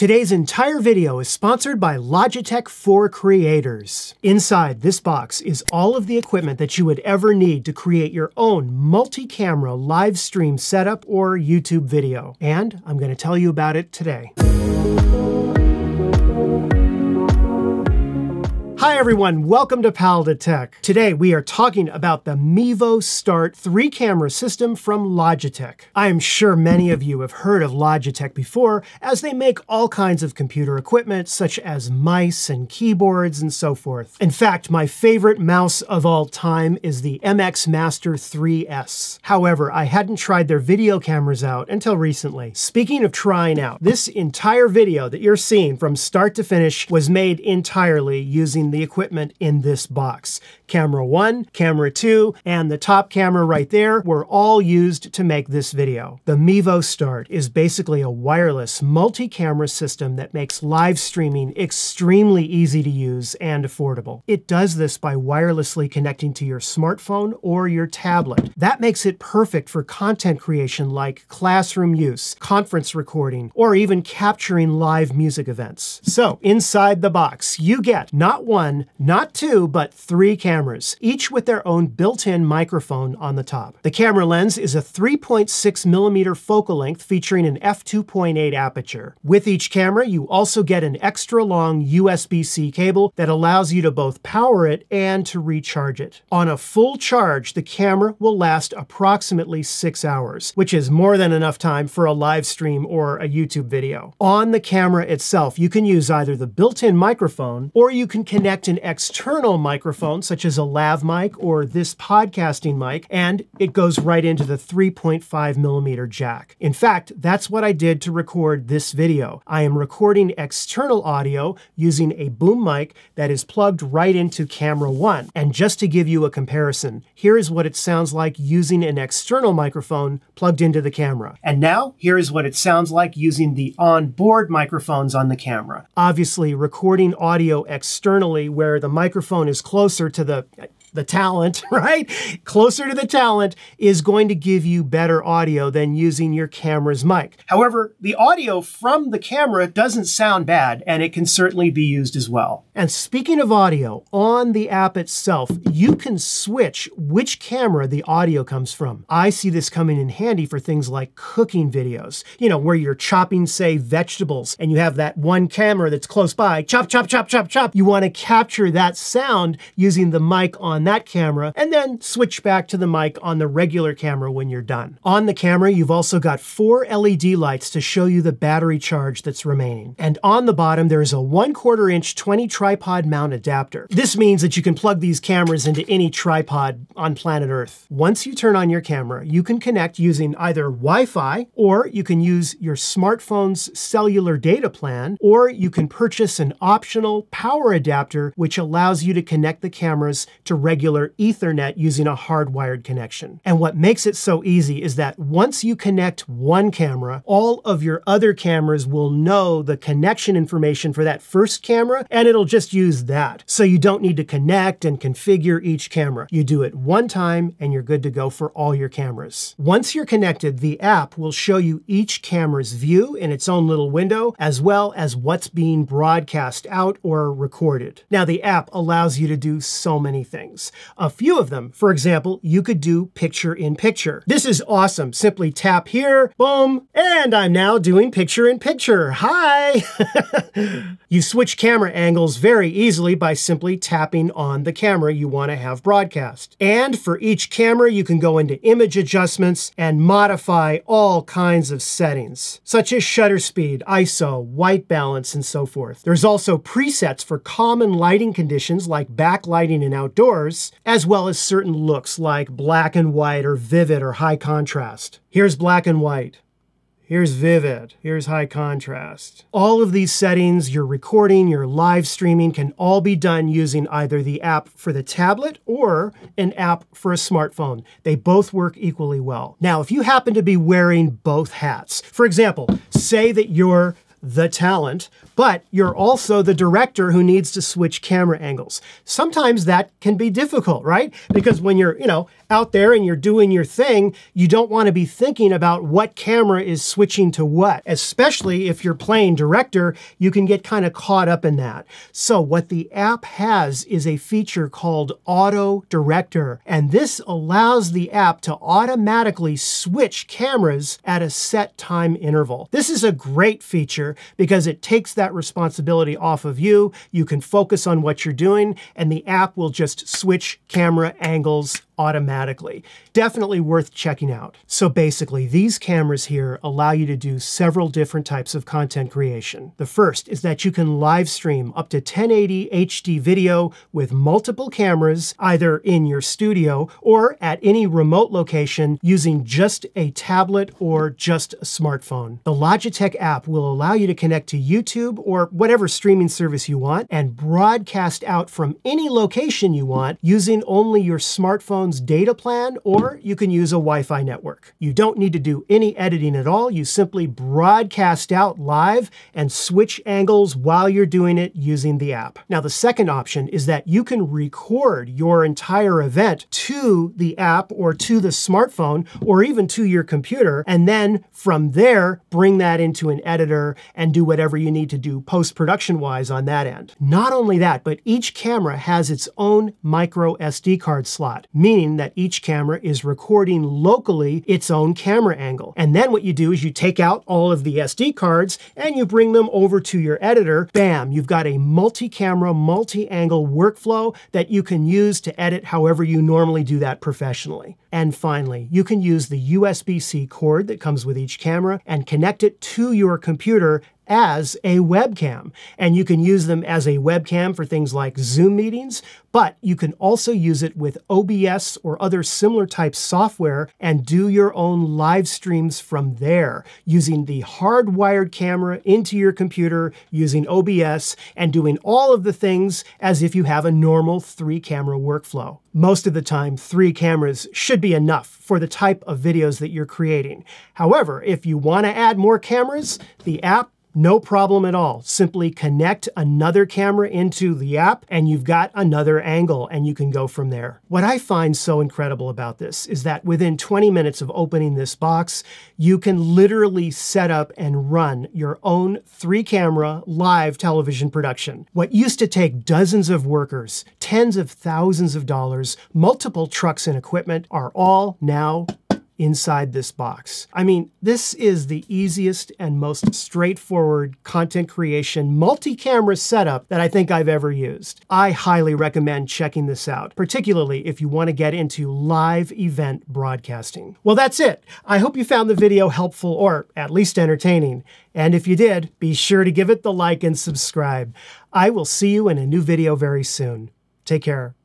Today's entire video is sponsored by Logitech for Creators. Inside this box is all of the equipment that you would ever need to create your own multi-camera live stream setup or YouTube video. And I'm going to tell you about it today. Hi everyone, welcome to Pal to Tech. Today we are talking about the Mevo Start 3-camera system from Logitech. I am sure many of you have heard of Logitech before, as they make all kinds of computer equipment such as mice and keyboards and so forth. In fact, my favorite mouse of all time is the MX Master 3S. However, I hadn't tried their video cameras out until recently. Speaking of trying out, this entire video that you're seeing from start to finish was made entirely using the equipment in this box. Camera 1, Camera 2, and the top camera right there were all used to make this video. The Mevo Start is basically a wireless multi-camera system that makes live streaming extremely easy to use and affordable. It does this by wirelessly connecting to your smartphone or your tablet. That makes it perfect for content creation like classroom use, conference recording, or even capturing live music events. So inside the box, you get not one, not two, but 3 cameras, each with their own built-in microphone on the top. The camera lens is a 3.6mm focal length featuring an f2.8 aperture. With each camera, you also get an extra long USB-C cable that allows you to both power it and to recharge it. On a full charge, the camera will last approximately 6 hours, which is more than enough time for a live stream or a YouTube video. On the camera itself, you can use either the built-in microphone or you can connect an external microphone such as a lav mic or this podcasting mic, and it goes right into the 3.5mm jack. In fact, that's what I did to record this video. I am recording external audio using a boom mic that is plugged right into camera 1. And just to give you a comparison, here is what it sounds like using an external microphone plugged into the camera. And now, here is what it sounds like using the onboard microphones on the camera. Obviously, recording audio externally where the microphone is closer to the talent, right? Closer to the talent is going to give you better audio than using your camera's mic. However, the audio from the camera doesn't sound bad, and it can certainly be used as well. And speaking of audio, on the app itself, you can switch which camera the audio comes from. I see this coming in handy for things like cooking videos, you know, where you're chopping, say, vegetables, and you have that one camera that's close by, chop, chop, chop, chop, chop. You want to capture that sound using the mic on that camera, and then switch back to the mic on the regular camera when you're done. On the camera, you've also got 4 LED lights to show you the battery charge that's remaining. And on the bottom, there is a 1/4 inch 20 tripod mount adapter. This means that you can plug these cameras into any tripod on planet Earth. Once you turn on your camera, you can connect using either Wi-Fi, or you can use your smartphone's cellular data plan, or you can purchase an optional power adapter, which allows you to connect the cameras to regular Ethernet using a hardwired connection. And what makes it so easy is that once you connect one camera, all of your other cameras will know the connection information for that first camera, and it'll just use that. So you don't need to connect and configure each camera. You do it one time and you're good to go for all your cameras. Once you're connected, the app will show you each camera's view in its own little window, as well as what's being broadcast out or recorded. Now, the app allows you to do so many things. A few of them, for example, you could do picture-in-picture. This is awesome. Simply tap here, boom, and I'm now doing picture-in-picture. Hi! You switch camera angles very easily by simply tapping on the camera you want to have broadcast. And for each camera, you can go into image adjustments and modify all kinds of settings, such as shutter speed, ISO, white balance, and so forth. There's also presets for common lighting conditions like backlighting and outdoors, as well as certain looks like black and white or vivid or high contrast. Here's black and white. Here's vivid, here's high contrast. All of these settings, your recording, your live streaming, can all be done using either the app for the tablet or an app for a smartphone. They both work equally well. Now, if you happen to be wearing both hats, for example, say that you're the talent, but you're also the director who needs to switch camera angles. Sometimes that can be difficult, right? Because when you're, out there and you're doing your thing, you don't want to be thinking about what camera is switching to what. Especially if you're playing director, you can get kind of caught up in that. So what the app has is a feature called AutoDirector, and this allows the app to automatically switch cameras at a set time interval. This is a great feature because it takes that responsibility off of you. You can focus on what you're doing, and the app will just switch camera angles automatically. Definitely worth checking out. So basically, these cameras here allow you to do several different types of content creation. The first is that you can live stream up to 1080 HD video with multiple cameras, either in your studio or at any remote location using just a tablet or just a smartphone. The Logitech app will allow you to connect to YouTube or whatever streaming service you want and broadcast out from any location you want using only your smartphone's data plan, or you can use a Wi-Fi network. You don't need to do any editing at all. You simply broadcast out live and switch angles while you're doing it using the app. Now, the second option is that you can record your entire event to the app or to the smartphone or even to your computer, and then from there, bring that into an editor and do whatever you need to do post-production wise on that end. Not only that, but each camera has its own micro SD card slot, meaning that each camera is recording locally its own camera angle. And then what you do is you take out all of the SD cards and you bring them over to your editor. Bam, you've got a multi-camera, multi-angle workflow that you can use to edit however you normally do that professionally. And finally, you can use the USB-C cord that comes with each camera and connect it to your computer as a webcam. And you can use them as a webcam for things like Zoom meetings, but you can also use it with OBS or other similar type software and do your own live streams from there using the hardwired camera into your computer using OBS and doing all of the things as if you have a normal 3-camera workflow. Most of the time, 3 cameras should be enough for the type of videos that you're creating. However, if you want to add more cameras, the app, no problem at all. Simply connect another camera into the app and you've got another angle and you can go from there. What I find so incredible about this is that within 20 minutes of opening this box, you can literally set up and run your own 3-camera live television production. What used to take dozens of workers, tens of thousands of dollars, multiple trucks and equipment are all now inside this box. I mean, this is the easiest and most straightforward content creation multi-camera setup that I think I've ever used. I highly recommend checking this out, particularly if you want to get into live event broadcasting. Well, that's it. I hope you found the video helpful or at least entertaining. And if you did, be sure to give it the like and subscribe. I will see you in a new video very soon. Take care.